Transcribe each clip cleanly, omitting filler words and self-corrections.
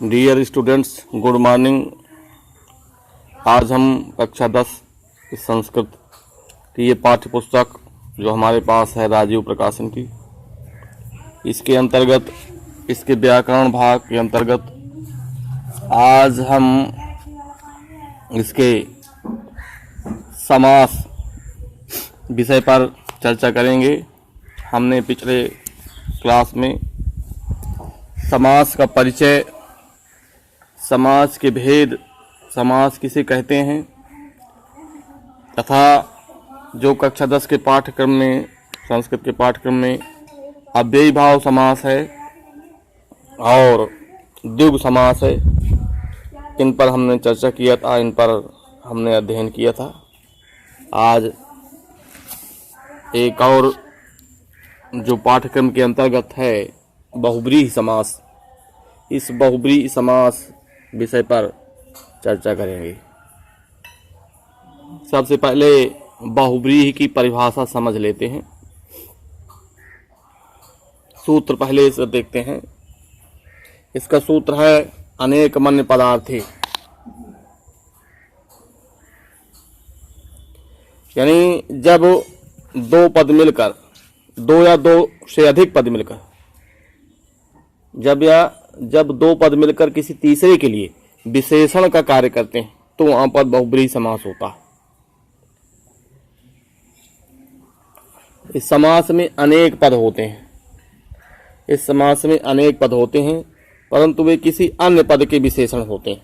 Dear students, good morning. आज हम कक्षा 10 संस्कृत की ये पाठ्य पुस्तक जो हमारे पास है राजीव प्रकाशन की, इसके अंतर्गत इसके व्याकरण भाग के अंतर्गत आज हम इसके समास विषय पर चर्चा करेंगे। हमने पिछले क्लास में समास का परिचय, समास के भेद, समास किसे कहते हैं तथा जो कक्षा 10 के पाठ्यक्रम में, संस्कृत के पाठ्यक्रम में अव्ययी भाव समास है और द्विगु समास है, इन पर हमने चर्चा किया था, इन पर हमने अध्ययन किया था। आज एक और जो पाठ्यक्रम के अंतर्गत है बहुब्रीहि समास, इस बहुब्रीहि समास विषय पर चर्चा करेंगे। सबसे पहले बहुब्रीहि की परिभाषा समझ लेते हैं। सूत्र पहले इसे देखते हैं। इसका सूत्र है अनेक मन्य पदार्थे, यानी जब दो पद मिलकर, दो या दो से अधिक पद मिलकर, जब दो पद मिलकर किसी तीसरे के लिए विशेषण का कार्य करते हैं तो वहां पर बहुब्रीहि समास होता है। इस समास में अनेक पद होते हैं, इस समास में अनेक पद होते हैं, परंतु वे किसी अन्य पद के विशेषण होते हैं।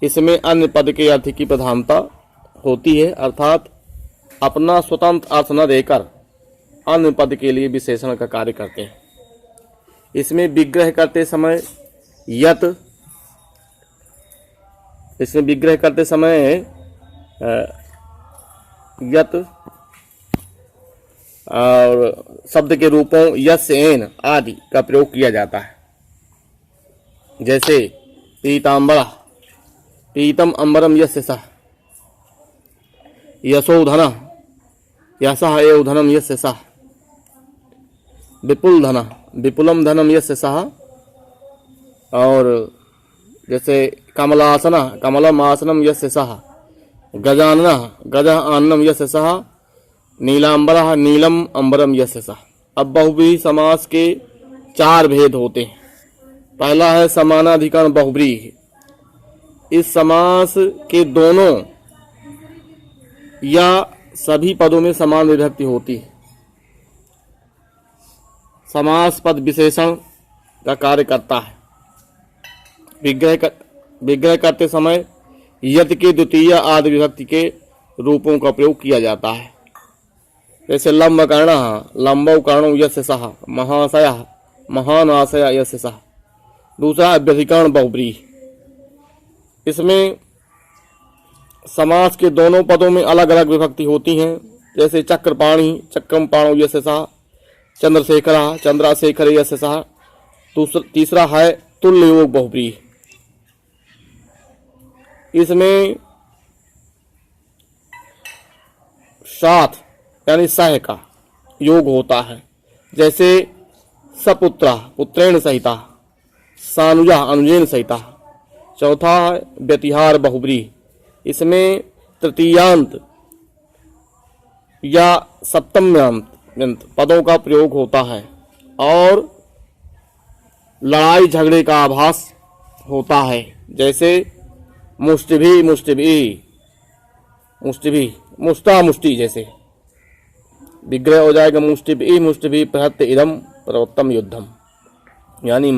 इसमें अन्य पद के अर्थ की प्रधानता होती है, अर्थात अपना स्वतंत्र अर्थ न देकर अन्य पद के लिए विशेषण का कार्य करते हैं। इसमें विग्रह करते समय यत, इसमें विग्रह करते समय यत और शब्द के रूपों यस्य एन आदि का प्रयोग किया जाता है। जैसे पीतांबरा, पीतम अंबरम यस्य सः, यशोधन, यशः एव धनम यस्य सः, विपुल धन, विपुलम धनम यस्य सः, और जैसे कमलासना, कमलम आसनम यस्य सः, गजानना, गजः आननम यस्य सः, नीलांबरः, नीलम अंबरम यस्य सः। अब बहुब्रीहि समास के चार भेद होते हैं। पहला है समानाधिकरण बहुब्रीहि। इस समास के दोनों या सभी पदों में समान विभक्ति होती है। समास पद विशेषण का कार्य करता है। विग्रह करते समय यत के द्वितीय आदि विभक्ति के रूपों का प्रयोग किया जाता है। जैसे लंब कर्णः, लंबौ कर्णौ यस्य सः, महाशयः, महान आशय यस्य सः। दूसरा अभ्यधिकरण बहुब्रीहि। इसमें समास के दोनों पदों में अलग अलग विभक्ति होती हैं। जैसे चक्रपाणि, चक्रम पाणौ यस्य सः, चंद्रशेखरः, चंद्राशेखर यस्य सः। तीसरा है तुल्य योग बहुब्रीहि। इसमें साथ यानी सह का योग होता है। जैसे सपुत्र, पुत्रेण सहिता, सानुजा, अनुजेन सहिता। चौथा है व्यतिहार बहुब्रीहि। इसमें तृतीयांत या सप्तम्यांत पदों का प्रयोग होता है और लड़ाई झगड़े का आभास होता है। जैसे मुष्टिभी, मुष्टिभी, मुष्टिभी, मुष्टा मुष्टि। जैसे विग्रह हो जाएगा मुष्टिभी, मुष्टिभी प्रहत्य इदम प्रवत्तम युद्धम, यानी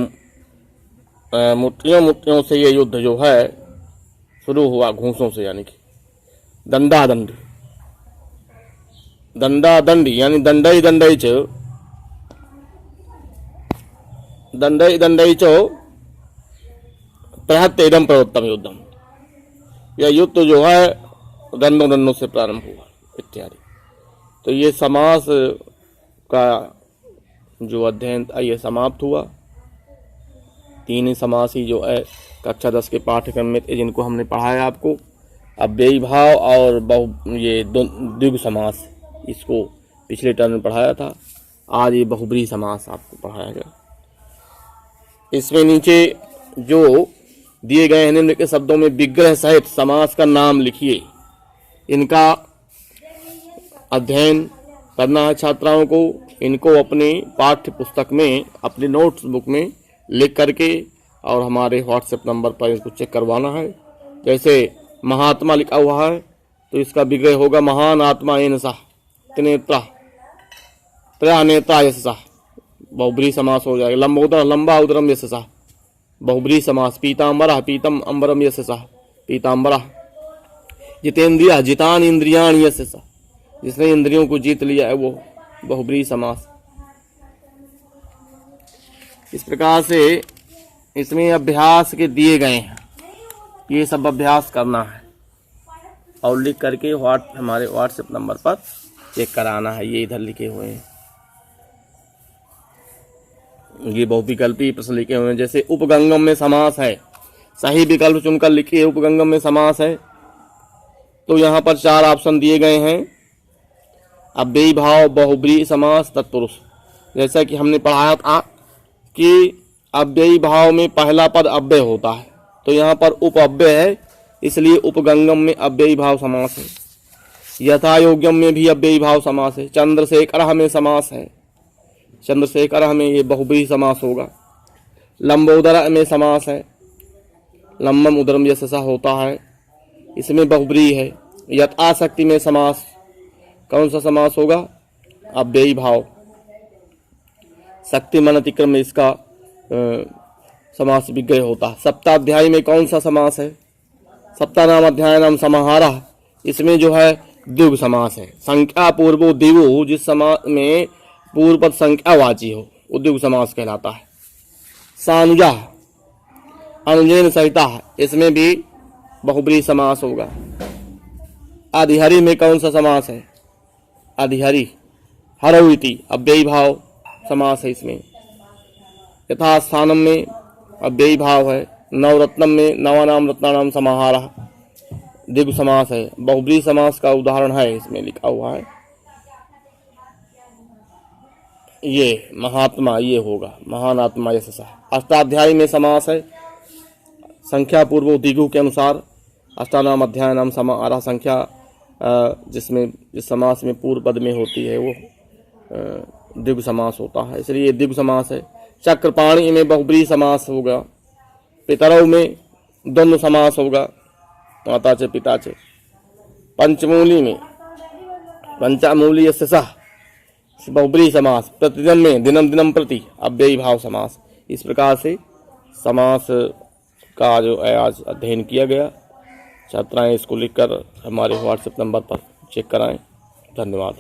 मुट्ठियों मुट्ठियों से ये युद्ध जो है शुरू हुआ, घूंसों से, यानी कि दंडादंड, दंडादंड यानी दंडई दंडई च, दंडई दंडई च प्रहत्य इदम प्रवत्तम युद्धम। यह युद्ध जो है दंडों दंडों से प्रारंभ हुआ इत्यादि। तो ये समास का जो अध्ययन था ये समाप्त हुआ। तीन समास ही जो है कक्षा 10 के पाठ्यक्रम में थे, जिनको हमने पढ़ाया आपको। अव्ययी भाव और ये द्विगु समास, इसको पिछले टर्म में पढ़ाया था। आज ये बहुब्रीहि समास आपको पढ़ाया गया। इसमें नीचे जो दिए गए हैं निम्नलिखित शब्दों में विग्रह सहित समास का नाम लिखिए। इनका अध्ययन करना है छात्राओं को। इनको अपनी पाठ्य पुस्तक में, अपनी नोट्स बुक में लिख करके और हमारे व्हाट्सएप नंबर पर इसको चेक करवाना है। जैसे महात्मा लिखा हुआ है तो इसका विग्रह होगा महान आत्मा एन सा त्रिनेत्रा त्रया नेत्रा यशसा, बहुब्रीहि समास हो जाएगा। लंबोदर लंबा उदरम यशसा, बहुब्रीहि समास। पीताम्बरा पीतम अंबरम यशसा, पीताम्बरा। जितेंद्रिया जितान इंद्रियाण यशसा, जिसने इंद्रियों को जीत लिया है वो बहुब्रीहि समास। इस प्रकार से इसमें अभ्यास के दिए गए हैं, ये सब अभ्यास करना है और लिख करके हमारे व्हाट्सएप नंबर पर चेक कराना है। ये इधर लिखे हुए हैं, ये बहुविकल्पी प्रश्न लिखे हुए हैं। जैसे उपगंगम में समास है, सही विकल्प चुनकर लिखिए। उपगंगम में समास है तो यहाँ पर 4 ऑप्शन दिए गए हैं। अव्ययी भाव, बहुब्रीहि समास, तत्पुरुष। जैसा कि हमने पढ़ाया था कि अव्ययी भाव में पहला पद अव्यय होता है, तो यहाँ पर उपअव्यय है, इसलिए उपगंगम में अव्ययी भाव समास है। यथायोग्यम में भी अव्ययी भाव समास है। चंद्रशेखर में समास है, चंद्रशेखर में ये बहुब्रीहि समास होगा। लंबोदर में समास है, लंबम उदरम यशसा होता है, इसमें बहुब्रीहि है। यथाशक्ति में समास, कौन सा समास होगा? अव्ययी भाव। शक्ति मन अतिक्रम में इसका समास विग्रह होता है। सप्ताध्यायी में कौन सा समास है? सप्तानाम अध्याय नाम समाहारः, इसमें जो है द्विगु समास है। संख्या पूर्वो दिवु, जिस समास में पूर्व पद संख्यावाची हो वो द्विगु समास कहलाता है। सानुजा अनुजैन सहिता, इसमें भी बहुब्रीहि समास होगा। अधिहरि में कौन सा समास है? अधिहरि। हरौ इति अव्ययी भाव समास है इसमें। यथास्थानम में अव्ययी भाव है। नवरत्नम में नवानाम रत्नानाम समाहारः, द्विगु समास है। बहुब्रीहि समास का उदाहरण है, इसमें लिखा हुआ है। ये महात्मा, ये होगा महान आत्मा यशसा। अष्टाध्यायी में समास है, संख्या पूर्व द्विगु के अनुसार। अष्टानाम अध्याय नाम समाहारः, संख्या जिसमें जिस समास में पूर्व पद में होती है वो द्विगु समास होता है, इसलिए ये द्विगु समास है। चक्रपाणी में बहुब्रीहि समास होगा। पितरौ में द्वंद्व समास होगा, माता च पिता च। पंचमूली में पंचामूली यशसा, बहुब्रीहि समास। प्रतिदिन में दिनम दिनम प्रति अव्ययी भाव समास। इस प्रकार से समास का जो है आज अध्ययन किया गया। छात्राएं इसको लिखकर हमारे व्हाट्सएप नंबर पर चेक कराएं। धन्यवाद।